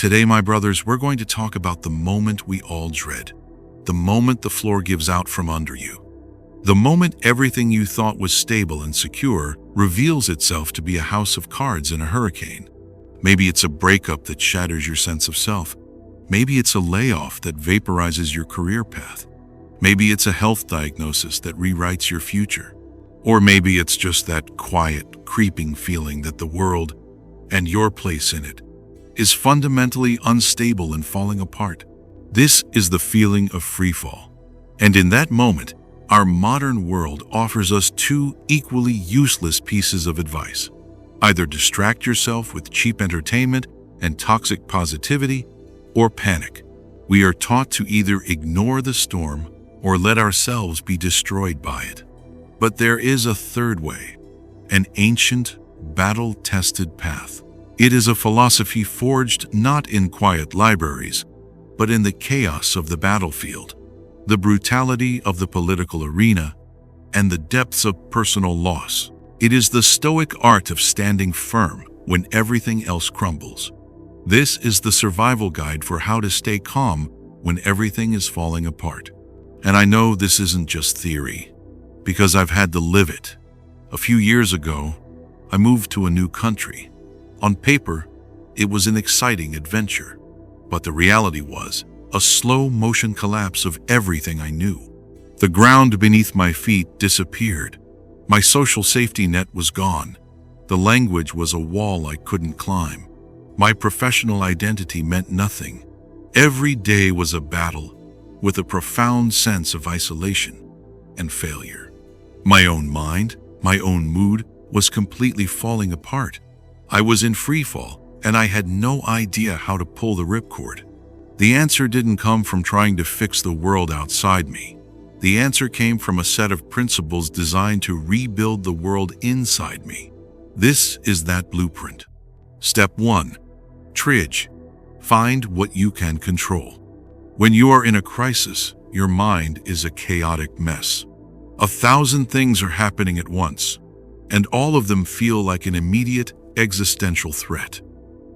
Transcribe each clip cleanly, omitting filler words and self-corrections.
Today, my brothers, we're going to talk about the moment we all dread. The moment the floor gives out from under you. The moment everything you thought was stable and secure reveals itself to be a house of cards in a hurricane. Maybe it's a breakup that shatters your sense of self. Maybe it's a layoff that vaporizes your career path. Maybe it's a health diagnosis that rewrites your future. Or maybe it's just that quiet, creeping feeling that the world, and your place in it, is fundamentally unstable and falling apart. This is the feeling of freefall. And in that moment, our modern world offers us two equally useless pieces of advice. Either distract yourself with cheap entertainment and toxic positivity, or panic. We are taught to either ignore the storm or let ourselves be destroyed by it. But there is a third way, an ancient, battle-tested path. It is a philosophy forged not in quiet libraries, but in the chaos of the battlefield, the brutality of the political arena, and the depths of personal loss. It is the Stoic art of standing firm when everything else crumbles. This is the survival guide for how to stay calm when everything is falling apart. And I know this isn't just theory, because I've had to live it. A few years ago, I moved to a new country. On paper, it was an exciting adventure, but the reality was a slow-motion collapse of everything I knew. The ground beneath my feet disappeared. My social safety net was gone. The language was a wall I couldn't climb. My professional identity meant nothing. Every day was a battle, with a profound sense of isolation and failure. My own mind, my own mood, was completely falling apart. I was in freefall, and I had no idea how to pull the ripcord. The answer didn't come from trying to fix the world outside me. The answer came from a set of principles designed to rebuild the world inside me. This is that blueprint. Step 1. Triage. Find what you can control. When you are in a crisis, your mind is a chaotic mess. 1,000 things are happening at once, and all of them feel like an immediate existential threat.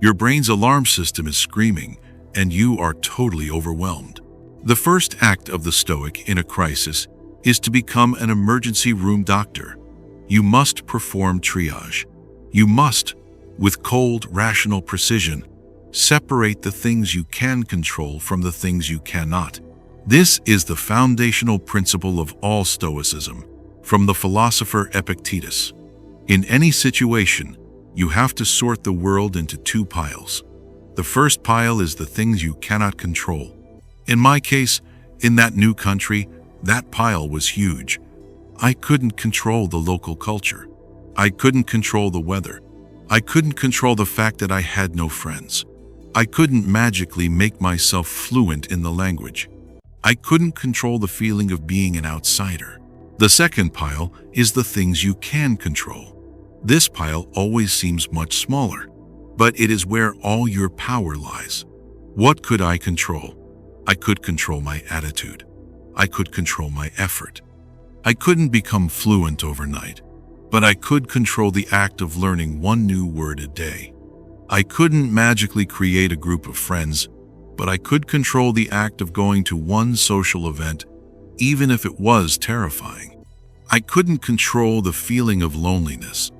Your brain's alarm system is screaming, and you are totally overwhelmed. The first act of the Stoic in a crisis is to become an emergency room doctor. You must perform triage. You must, with cold, rational precision, separate the things you can control from the things you cannot. This is the foundational principle of all Stoicism, from the philosopher Epictetus. In any situation, you have to sort the world into two piles. The first pile is the things you cannot control. In my case, in that new country, that pile was huge. I couldn't control the local culture. I couldn't control the weather. I couldn't control the fact that I had no friends. I couldn't magically make myself fluent in the language. I couldn't control the feeling of being an outsider. The second pile is the things you can control. This pile always seems much smaller, but it is where all your power lies. What could I control? I could control my attitude. I could control my effort. I couldn't become fluent overnight, but I could control the act of learning one new word a day. I couldn't magically create a group of friends, but I could control the act of going to one social event, even if it was terrifying. I couldn't control the feeling of loneliness,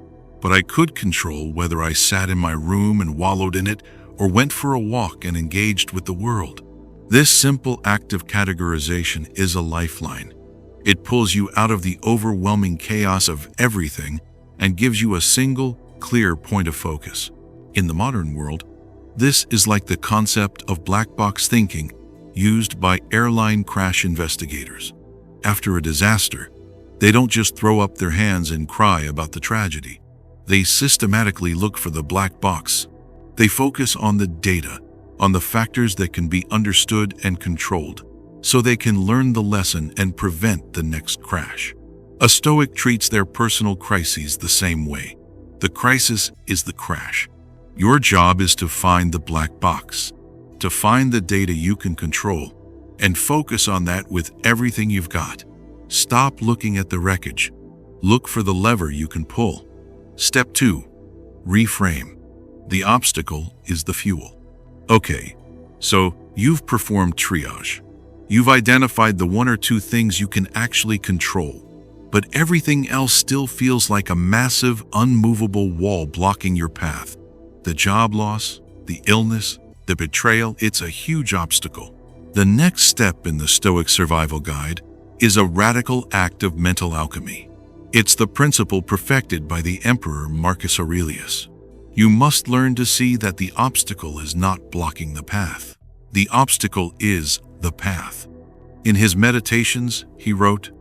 but I could control whether I sat in my room and wallowed in it or went for a walk and engaged with the world. This simple act of categorization is a lifeline. It pulls you out of the overwhelming chaos of everything and gives you a single, clear point of focus. In the modern world, this is like the concept of black box thinking used by airline crash investigators. After a disaster, they don't just throw up their hands and cry about the tragedy. They systematically look for the black box. They focus on the data, on the factors that can be understood and controlled, so they can learn the lesson and prevent the next crash. A Stoic treats their personal crises the same way. The crisis is the crash. Your job is to find the black box, to find the data you can control, and focus on that with everything you've got. Stop looking at the wreckage. Look for the lever you can pull. Step 2. Reframe. The obstacle is the fuel. Okay, so you've performed triage. You've identified the one or two things you can actually control, but everything else still feels like a massive, unmovable wall blocking your path. The job loss, the illness, the betrayal, it's a huge obstacle. The next step in the Stoic Survival Guide is a radical act of mental alchemy. It's the principle perfected by the Emperor Marcus Aurelius. You must learn to see that the obstacle is not blocking the path. The obstacle is the path. In his meditations, he wrote,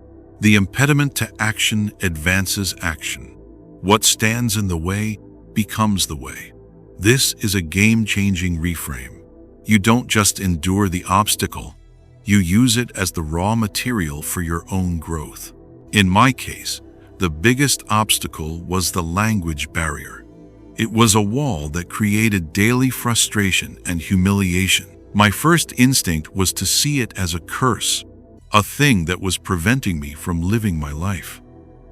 "The impediment to action advances action. What stands in the way becomes the way." This is a game-changing reframe. You don't just endure the obstacle, you use it as the raw material for your own growth. In my case, the biggest obstacle was the language barrier. It was a wall that created daily frustration and humiliation. My first instinct was to see it as a curse, a thing that was preventing me from living my life.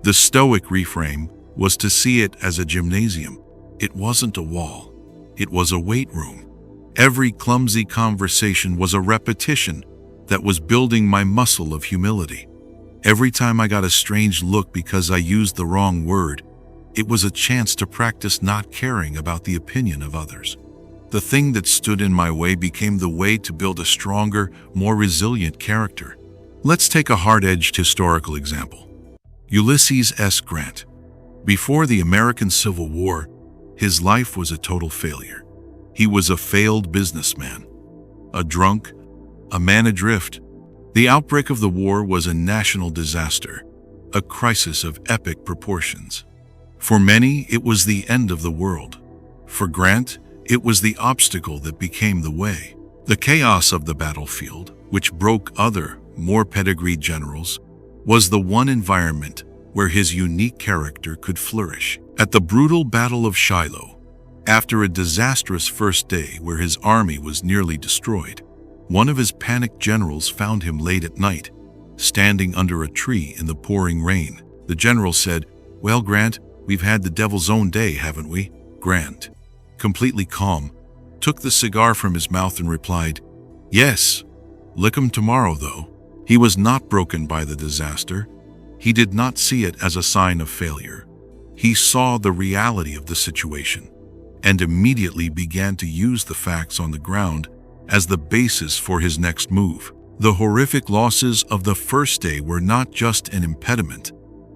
The Stoic reframe was to see it as a gymnasium. It wasn't a wall, it was a weight room. Every clumsy conversation was a repetition that was building my muscle of humility. Every time I got a strange look because I used the wrong word, it was a chance to practice not caring about the opinion of others. The thing that stood in my way became the way to build a stronger, more resilient character. Let's take a hard-edged historical example. Ulysses S. Grant. Before the American Civil War, his life was a total failure. He was a failed businessman, a drunk, a man adrift. The outbreak of the war was a national disaster, a crisis of epic proportions. For many, it was the end of the world. For Grant, it was the obstacle that became the way. The chaos of the battlefield, which broke other, more pedigreed generals, was the one environment where his unique character could flourish. At the brutal Battle of Shiloh, after a disastrous first day where his army was nearly destroyed, one of his panicked generals found him late at night, standing under a tree in the pouring rain. The general said, "Well, Grant, we've had the devil's own day, haven't we?" Grant, completely calm, took the cigar from his mouth and replied, "Yes, lick 'em tomorrow, though." He was not broken by the disaster. He did not see it as a sign of failure. He saw the reality of the situation and immediately began to use the facts on the ground as the basis for his next move. The horrific losses of the first day were not just an impediment.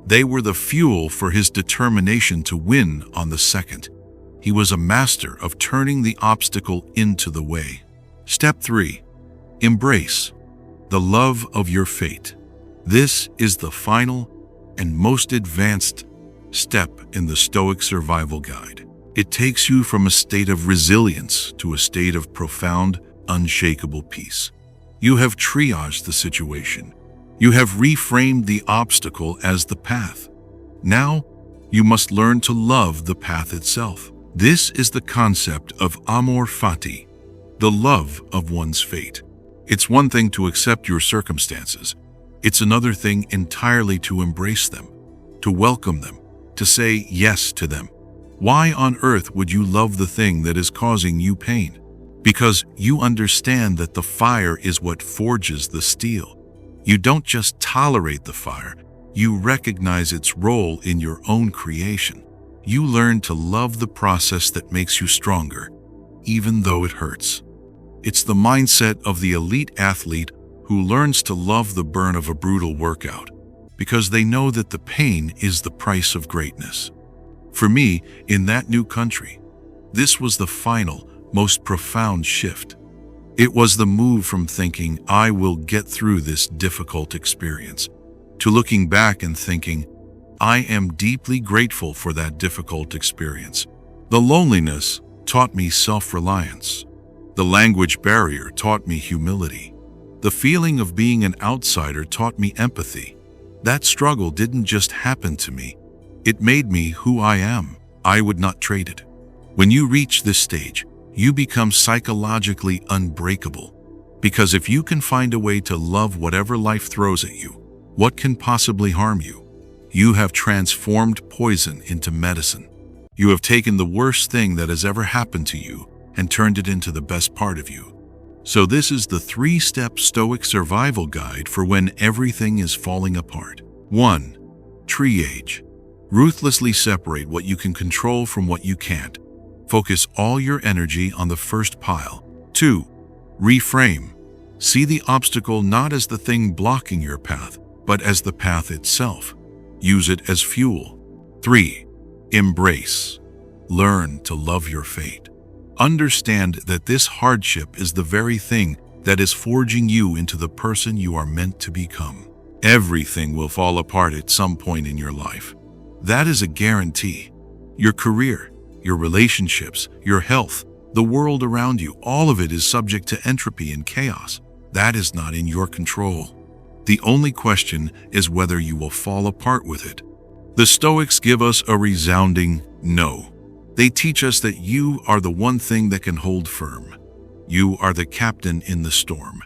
They were the fuel for his determination to win on the second. He was a master of turning the obstacle into the way. Step 3. Embrace the love of your fate. This is the final and most advanced step in the Stoic Survival Guide. It takes you from a state of resilience to a state of profound, unshakable peace. You have triaged the situation. You have reframed the obstacle as the path. Now, you must learn to love the path itself. This is the concept of amor fati, the love of one's fate. It's one thing to accept your circumstances. It's another thing entirely to embrace them, to welcome them, to say yes to them. Why on earth would you love the thing that is causing you pain? Because you understand that the fire is what forges the steel. You don't just tolerate the fire, you recognize its role in your own creation. You learn to love the process that makes you stronger, even though it hurts. It's the mindset of the elite athlete who learns to love the burn of a brutal workout, because they know that the pain is the price of greatness. For me, in that new country, this was the final, most profound shift. It was the move from thinking, "I will get through this difficult experience," to looking back and thinking, "I am deeply grateful for that difficult experience." The loneliness taught me self-reliance. The language barrier taught me humility. The feeling of being an outsider taught me empathy. That struggle didn't just happen to me. It made me who I am. I would not trade it. When you reach this stage, you become psychologically unbreakable. Because if you can find a way to love whatever life throws at you, what can possibly harm you? You have transformed poison into medicine. You have taken the worst thing that has ever happened to you and turned it into the best part of you. So this is the 3-step Stoic survival guide for when everything is falling apart. 1. Triage. Ruthlessly separate what you can control from what you can't. Focus all your energy on the first pile. 2. Reframe. See the obstacle not as the thing blocking your path, but as the path itself. Use it as fuel. 3. Embrace. Learn to love your fate. Understand that this hardship is the very thing that is forging you into the person you are meant to become. Everything will fall apart at some point in your life. That is a guarantee. Your career, your relationships, your health, the world around you, all of it is subject to entropy and chaos. That is not in your control. The only question is whether you will fall apart with it. The Stoics give us a resounding no. They teach us that you are the one thing that can hold firm. You are the captain in the storm.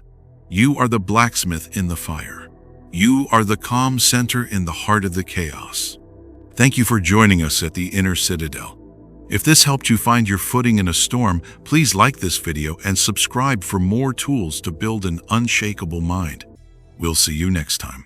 You are the blacksmith in the fire. You are the calm center in the heart of the chaos. Thank you for joining us at the Inner Citadel. If this helped you find your footing in a storm, please like this video and subscribe for more tools to build an unshakable mind. We'll see you next time.